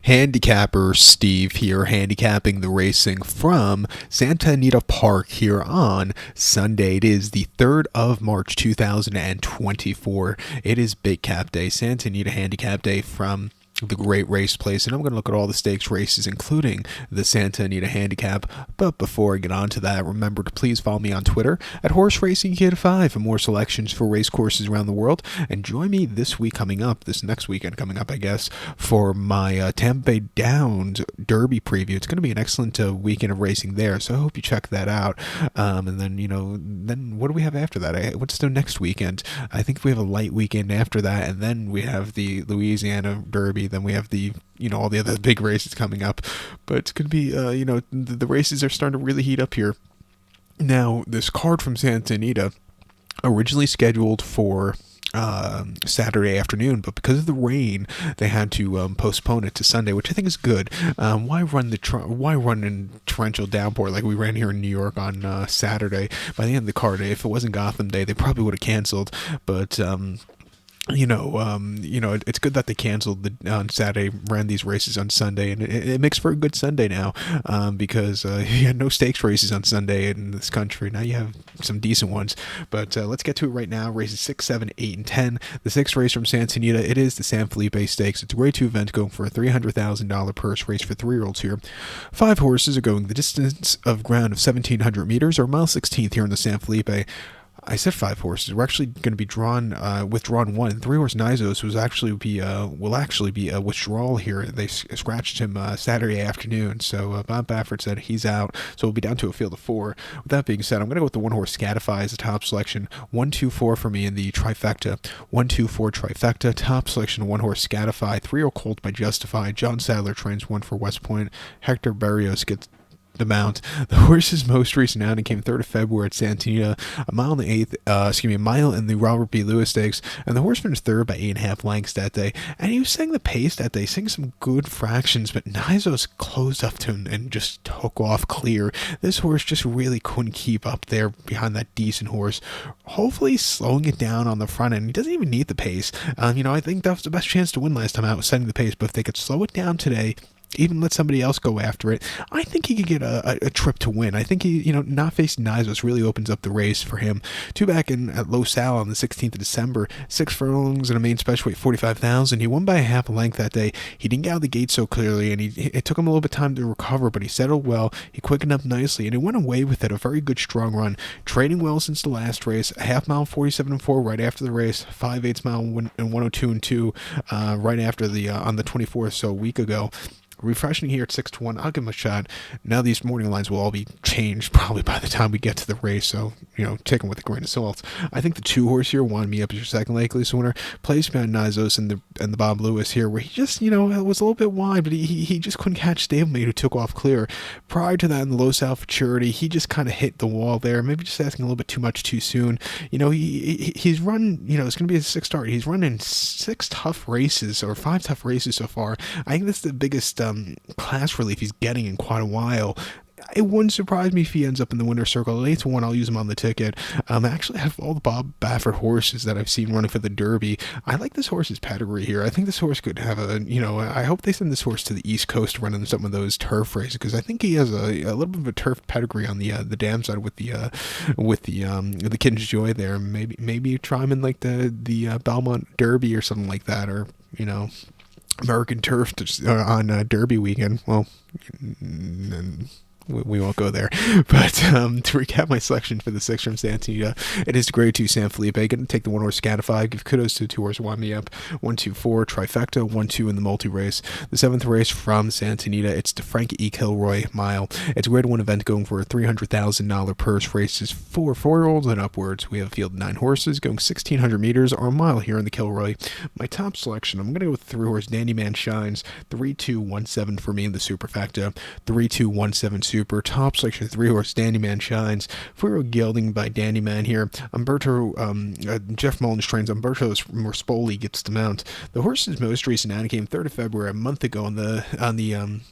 Handicapper Steve here, handicapping the racing from Santa Anita Park here on Sunday. It is the 3rd of March 2024. It is Big Cap Day, Santa Anita Handicap Day from the great race place, and I'm going to look at all the stakes races, including the Santa Anita Handicap. But before I get on to that, remember to please follow me on Twitter at Horse Racing Kid 5 for more selections for race courses around the world. And join me this next weekend coming up, I guess, for my Tampa Bay Downs Derby preview. It's going to be an excellent weekend of racing there, so I hope you check that out. And then what do we have after that? What's the next weekend? I think we have a light weekend after that, and then we have the Louisiana Derby. Then we have all the other big races coming up, but it's going to be, the races are starting to really heat up here. Now, this card from Santa Anita, originally scheduled for Saturday afternoon, but because of the rain, they had to postpone it to Sunday, which I think is good. Why run in torrential downpour like we ran here in New York on Saturday? By the end of the card, if it wasn't Gotham Day, they probably would have canceled, but it's good that they canceled on Saturday, ran these races on Sunday, and it makes for a good Sunday now, because you had no stakes races on Sunday in this country. Now you have some decent ones, but let's get to it right now. Races 6, 7, 8, and 10. The 6th race from Santa Anita, it is the San Felipe Stakes. It's a Grade 2 event going for a $300,000 purse race for 3-year-olds here. 5 horses are going the distance of ground of 1,700 meters, or mile 16th here in the San Felipe. I said 5 horses. We're actually going to be withdrawn 1. 3-horse Nizos will actually be a withdrawal here. They scratched him Saturday afternoon, so Bob Baffert said he's out. So we'll be down to a field of 4. With that being said, I'm going to go with the 1-horse Scatify as a top selection. 1, 2, 4 for me in the trifecta. 1, 2, 4 trifecta. Top selection 1-horse Scatify. 3-year-old Colt by Justify. John Sadler trains 1 for West Point. Hector Barrios gets the mount. The horse's most recent outing came 3rd of February at Santa Anita, a mile in the Robert B. Lewis Stakes, and the horse finished 3rd by 8.5 lengths that day. And he was setting the pace that day, setting some good fractions, but Nizos closed up to him and just took off clear. This horse just really couldn't keep up there behind that decent horse. Hopefully slowing it down on the front end. He doesn't even need the pace. I think that was the best chance to win last time out, was setting the pace, but if they could slow it down today, even let somebody else go after it, I think he could get a trip to win. I think he, not facing Nizos really opens up the race for him. 2 back in at Los Al on the 16th of December, 6 furlongs and a main special weight 45,000. He won by a half a length that day. He didn't get out of the gate so clearly, and it took him a little bit of time to recover, but he settled well. He quickened up nicely, and he went away with it. A very good strong run, trading well since the last race. A half mile 47-4 right after the race. 5/8 mile and 102-2 right after on the 24th, so a week ago. Refreshing here at 6-1. I'll give him a shot. Now these morning lines will all be changed probably by the time we get to the race, so take them with a grain of salt. I think the 2-horse here, Wind Me Up, is your second likeliest winner. Plays behind Nizos and the Bob Lewis here, where he just was a little bit wide, but he just couldn't catch Stablemate, who took off clear. Prior to that, in the Los Al Futurity, he just kind of hit the wall there. Maybe just asking a little bit too much too soon. He's run. It's going to be his 6th start. He's run in 5 tough races so far. I think that's the biggest class relief he's getting in quite a while. It wouldn't surprise me if he ends up in the winner's circle. At 8-1, I'll use him on the ticket. I actually have all the Bob Baffert horses that I've seen running for the Derby. I like this horse's pedigree here. I think this horse could have I hope they send this horse to the East Coast to run in some of those turf races, because I think he has a little bit of a turf pedigree on the dam side with the Kid's Joy there. Maybe try him in like the Belmont Derby or something like that, or American Turf on Derby weekend. Well, we won't go there. But to recap my selection for the 6th from Santa Anita, it is the Grade 2 San Felipe. Going to take the 1-horse Scatify. Give kudos to the 2-horse Wind Me Up. 1, 2, 4 trifecta. 1, 2 in the multi-race. The 7th race from Santa Anita, it's the Frank E. Kilroe Mile. It's a Grade 1 event going for a $300,000 purse. Races for 4-year-olds and upwards. We have a field of 9 horses going 1,600 meters or a mile here in the Kilroe. My top selection, I'm going to go with 3-horse Dandy Man Shines. 3, 2, 1, 7 for me in the superfecta. 3, 2, 1, 7 Super, top selection 3-horse Dandy Man Shines, 4-year-old Gelding by Dandy Man here. Jeff Mullins trains Umberto Morspoli gets the mount. The horse's most recent outing came 3rd of February, a month ago on the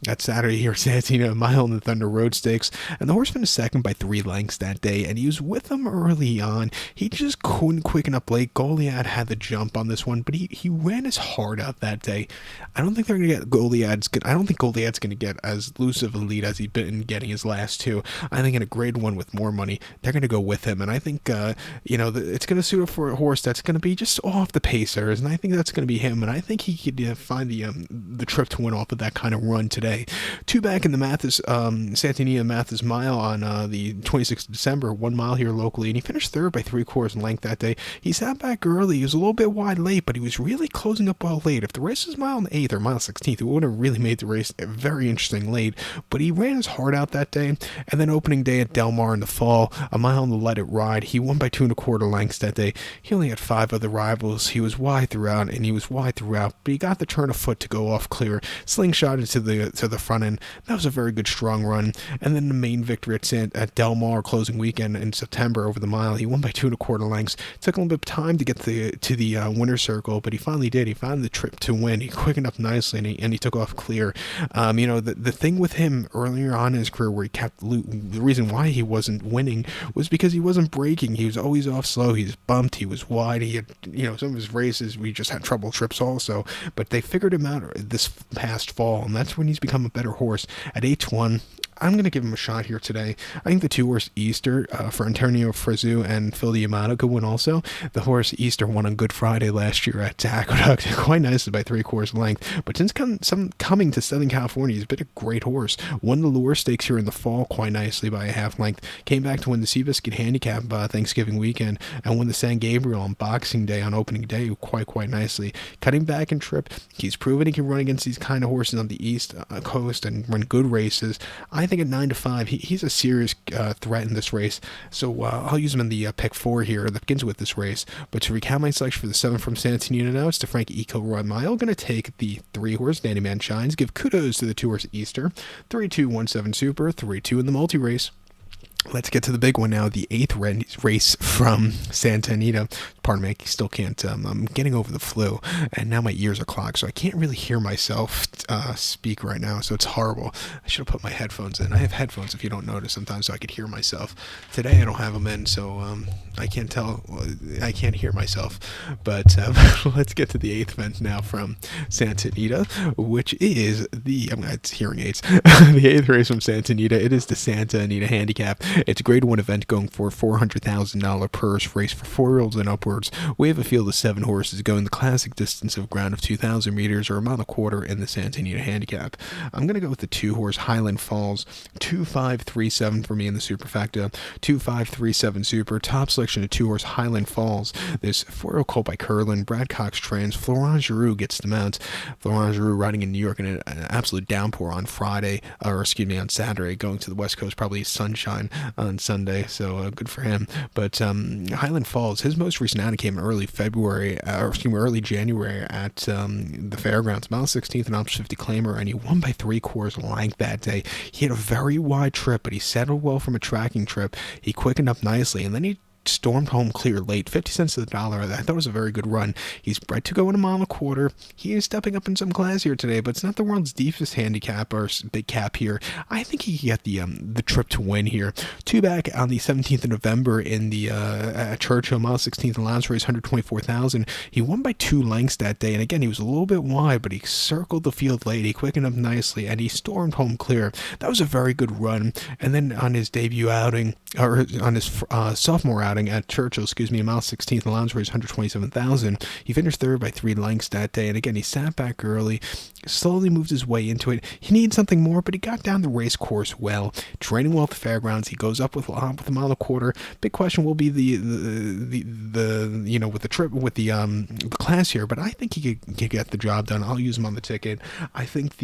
that Saturday here at Santino, a mile in the Thunder Road Stakes, and the horse finished second by 3 lengths that day, and he was with them early on. He just couldn't quicken up late. Goliad had the jump on this one, but he ran his heart out that day. I don't think they're going to get Goliad's. I don't think Goliad's going to get as loose of a lead as he's been getting his last two. I think in a grade 1 with more money, they're going to go with him, and I think it's going to suit up for a horse that's going to be just off the pacers, and I think that's going to be him, and I think he could find the trip to win off of that kind of run today. 2 back in the Mathis Santanita Mathis Mile on the 26th of December, 1 mile here locally, and he finished 3rd by 3/4 in length that day. He sat back early. He was a little bit wide late, but he was really closing up well late. If the race was mile 8th or mile 16th, it would have really made the race very interesting late, but he ran his heart out that day. And then opening day at Del Mar in the fall, a mile on the Let It Ride, he won by 2 1/4 lengths that day. He only had 5 other rivals. He was wide throughout, but he got the turn of foot to go off clear, slingshot it to the front end. That was a very good strong run. And then the main victory at Del Mar closing weekend in September over the mile, he won by 2 1/4 lengths. Took a little bit of time to get to the winner's circle, but he finally did. He found the trip to win. He quickened up nicely, and he took off clear. The thing with him earlier on in his career where the reason why he wasn't winning was because he wasn't braking. He was always off slow. He was bumped. He was wide. He had, some of his races, we just had trouble trips also, but they figured him out this past fall, and that's when he's become a better horse. At 8-1, I'm going to give him a shot here today. I think the 2-horse Easter for Antonio Frezu and Phil D'Amato could win also. The horse Easter won on Good Friday last year at Aqueduct quite nicely by 3/4 length. But since coming to Southern California, he's been a great horse. Won the Lure Stakes here in the fall quite nicely by a half length. Came back to win the Seabiscuit Handicap Thanksgiving weekend and won the San Gabriel on Boxing Day on opening day quite nicely. Cutting back in trip, he's proven he can run against these kind of horses on the East Coast and run good races. I think at 9-5, he's a serious threat in this race. So I'll use him in the pick 4 here that begins with this race. But to recap my selection for the 7 from Santanita now, it's the Frank E. Kilroe Mile. Going to take the 3-horse Dandy Man Shines. Give kudos to the 2-horse Easter. 3-2-1-7 Super. 3-2 in the multi-race. Let's get to the big one now, the 8th race from Santa Anita. Pardon me, I still can't, I'm getting over the flu, and now my ears are clogged, so I can't really hear myself speak right now, so it's horrible. I should have put my headphones in. I have headphones, if you don't notice, sometimes, so I could hear myself. Today I don't have them in, so I can't hear myself. But let's get to the 8th event now from Santa Anita, which is it's hearing aids. The 8th race from Santa Anita, it is the Santa Anita Handicap. It's a grade 1 event going for $400,000 purse race for 4-year-olds and upwards. We have a field of 7 horses going the classic distance of ground of 2,000 meters or a mile and a quarter in the Santa Anita Handicap. I'm going to go with the 2-horse Highland Falls, 2-5-3-7 for me in the superfecta, 2-5-3-7 super, top selection of 2-horse Highland Falls. There's 4-year-old colt by Curlin, Brad Cox trans, Florent Giroux gets the mount. Florent Giroux riding in New York in an absolute downpour on on Saturday, going to the West Coast, probably sunshine on Sunday, so good for him. But Highland Falls, his most recent outing came in early January at the fairgrounds, mile 16th and Ops 50 claimer, and he won by 3/4 length that day. He had a very wide trip, but he settled well from a tracking trip. He quickened up nicely, and then he stormed home clear late, 50 cents to the dollar. I thought it was a very good run. He's bred to go in a mile and a quarter. He is stepping up in some class here today, but it's not the world's deepest handicap or big cap here. I think he can get the trip to win here. 2 back on the 17th of November in the at Churchill, mile 16th allowance race, 124,000. He won by 2 lengths that day, and again, he was a little bit wide, but he circled the field late. He quickened up nicely, and he stormed home clear. That was a very good run. And then on his debut outing, or on his sophomore outing at Churchill, mile 16th allowance race, 127,000. He finished 3rd by 3 lengths that day, and again, he sat back early, slowly moved his way into it. He needed something more, but he got down the race course well, training well at the fairgrounds. He goes up with a mile and a quarter. Big question will be with the trip with the class here, but I think he could get the job done. I'll use him on the ticket. I think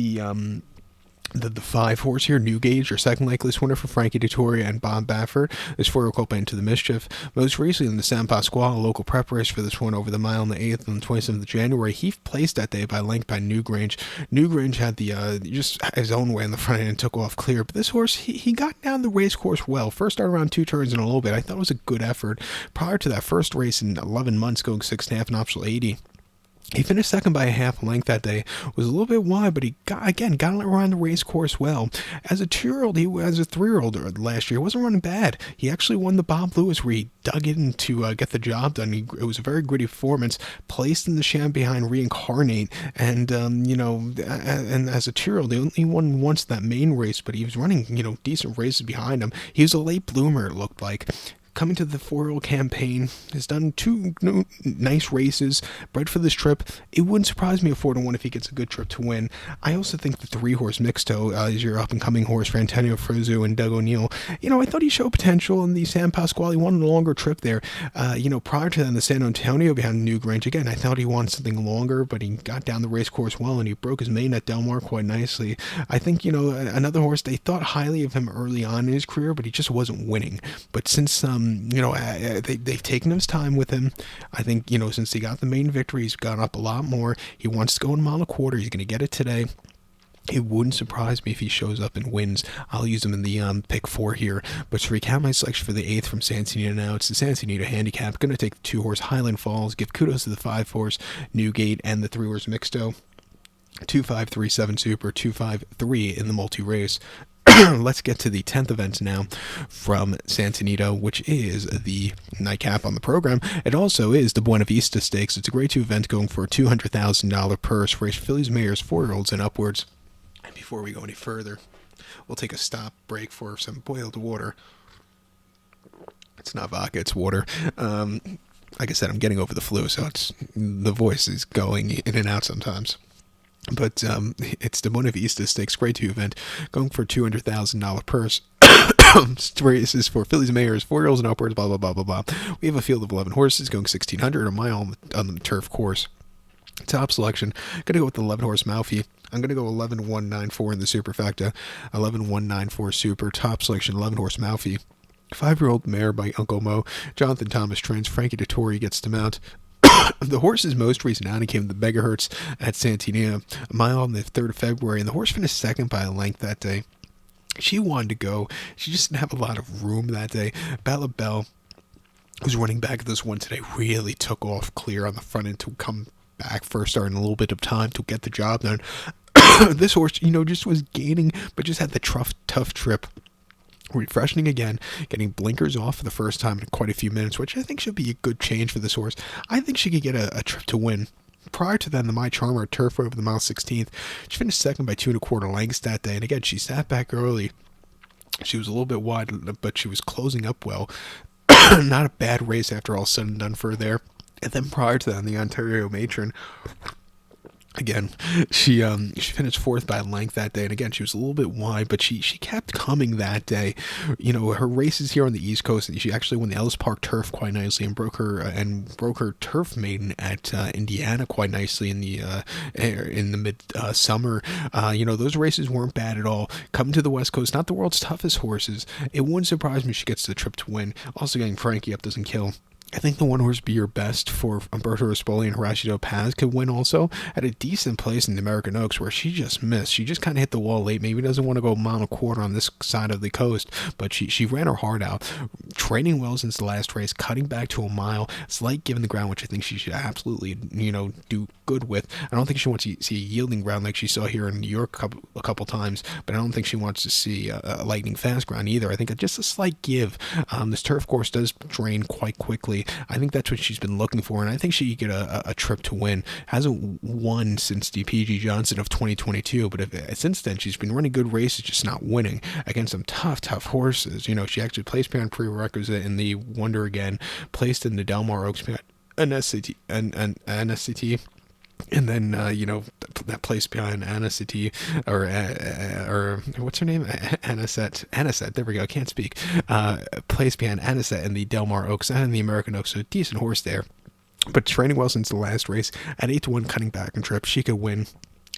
The 5 horse here, New Gauge, your second likeliest winner for Frankie Dettoria and Bob Baffert. This 4-year-old colt into the mischief. Most recently in the San Pasquale, a local prep race for this one over the mile on the 8th on the 27th of January. He placed that day by length by Newgrange. Newgrange had the just his own way in the front end and took off clear. But this horse, he got down the race course well. First started around 2 turns in a little bit. I thought it was a good effort. Prior to that first race in 11 months, going 6.5 and optional 80. He finished second by a half length that day. Was a little bit wide, but he got around the race course well. As a 2-year-old, as a 3-year-old last year, he wasn't running bad. He actually won the Bob Lewis where he dug in to get the job done. It was a very gritty performance. Placed in the sham behind Reincarnate, and and as a 2-year-old, he only won once that main race, but he was running decent races behind him. He was a late bloomer, it looked like. Coming to the 4-year-old campaign, has done 2 nice races, bred for this trip. It wouldn't surprise me at 4-1 if he gets a good trip to win. I also think the 3-horse Mixto is your up-and-coming horse for Antonio Frizu and Doug O'Neill. I thought he showed potential in the San Pasquale. He wanted a longer trip there. Prior to that, in the San Antonio behind Newgrange, again, I thought he wanted something longer, but he got down the race course well, and he broke his mane at Del Mar quite nicely. I think, another horse, they thought highly of him early on in his career, but he just wasn't winning. But since they've taken his time with him. I think, since he got the main victory, he's gone up a lot more. He wants to go in 1.25 miles. He's going to get it today. It wouldn't surprise me if he shows up and wins. I'll use him in the pick 4 here. But to recap my selection for the 8th from San Anita now, it's the San Anita Handicap. Going to take the 2-horse Highland Falls. Give kudos to the 5-horse Newgate and the 3-horse Mixto. 2-5-3-7 Super, 2-5-3 in the multi-race. Let's get to the 10th event now from San Anita, which is the nightcap on the program. It also is the Buena Vista Stakes. It's a Grade 2 event going for a $200,000 purse. Race fillies, mares, 4-year-olds, and upwards. And before we go any further, we'll take a stop break for some boiled water. It's not vodka, it's water. Like I said, I'm getting over the flu, so the voice is going in and out sometimes. But it's the Buena Vista Stakes Grade 2 event going for a $200,000 purse. Races for fillies, mares, 4-year-olds, and upwards, blah, blah, blah, blah, blah. We have a field of 11 horses going 1,600, a mile on the turf course. Top selection, going to go with the 11-horse Malfi. I'm going to go 11-1-9-4 in the superfecta. 11-1-9-4 super. Top selection, 11-horse Malfi. 5-year-old mare by Uncle Mo. Jonathan Thomas trains. Frankie Dettori gets to mount. The horse's most recent outing came to the Megahertz at Santina, a mile on the 3rd of February, and the horse finished second by a length that day. She wanted to go. She just didn't have a lot of room that day. Bella Bell, who's running back at this one today, really took off clear on the front end to come back first, starting a little bit of time to get the job done. This horse, just was gaining, but just had the tough trip. Refreshing again, getting blinkers off for the first time in quite a few minutes, which I think should be a good change for this horse. I think she could get a trip to win. Prior to that, the My Charmer turf over the mile 16th, she finished second by 2 1/4 lengths that day. And again, she sat back early. She was a little bit wide, but she was closing up well. Not a bad race after all said and done for her there. And then prior to that, the Ontario Matron, again, she finished 4th by a length that day, and again, she was a little bit wide, but she kept coming that day. Her races here on the East Coast, and she actually won the Ellis Park Turf quite nicely, and broke her turf maiden at Indiana quite nicely in the mid summer. Those races weren't bad at all. Coming to the West Coast, not the world's toughest horses. It wouldn't surprise me if she gets the trip to win. Also, getting Frankie up doesn't kill. I think the 1-horse Be Your Best for Umberto Rispoli and Horacio Paz could win also at a decent place in the American Oaks, where she just missed. She just kind of hit the wall late. Maybe doesn't want to go 1.25 miles on this side of the coast, but she ran her heart out. Training well since the last race, cutting back to a mile. Slight give in the ground, which I think she should absolutely, do good with. I don't think she wants to see a yielding ground like she saw here in New York a couple times, but I don't think she wants to see a lightning fast ground either. I think just a slight give. This turf course does drain quite quickly. I think that's what she's been looking for, and I think she could get a trip to win. Hasn't won since the P.G. Johnson of 2022, but since then she's been running good races, just not winning against some tough horses. She actually placed behind Prerequisite in the Wonder Again, placed in the Del Mar Oaks behind NSCT, and then, that place behind Anisette, or what's her name? Anisette, there we go, I can't speak. Place behind Anisette in the Del Mar Oaks and the American Oaks, so a decent horse there. But training well since the last race. At 8-1, cutting back and trip, she could win.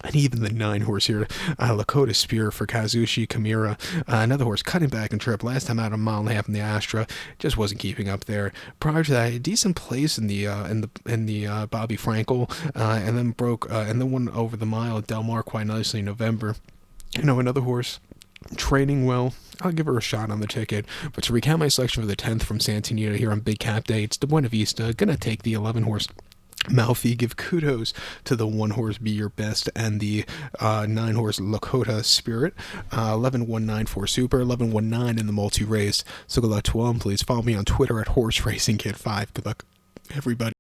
And even the 9 horse here, Lakota Spear for Kazushi Kamira. Another horse cutting back and trip. Last time out, a mile and a half in the Astra, just wasn't keeping up there. Prior to that, a decent place in the Bobby Frankel, and then broke and then won over the mile at Del Mar quite nicely in November. Another horse training well. I'll give her a shot on the ticket. But to recount my selection for the 10th from Santa Anita here on Big Cap Day, it's the Buena Vista. Gonna take the 11 horse Malfi. Give kudos to the 1 horse Be Your Best and the 9 horse Lakota Spirit. 11-1-9 Super, 11-1-9 in the multi race. So good luck to them. Please follow me on Twitter at Horse Racing Kid 5. Good luck, everybody.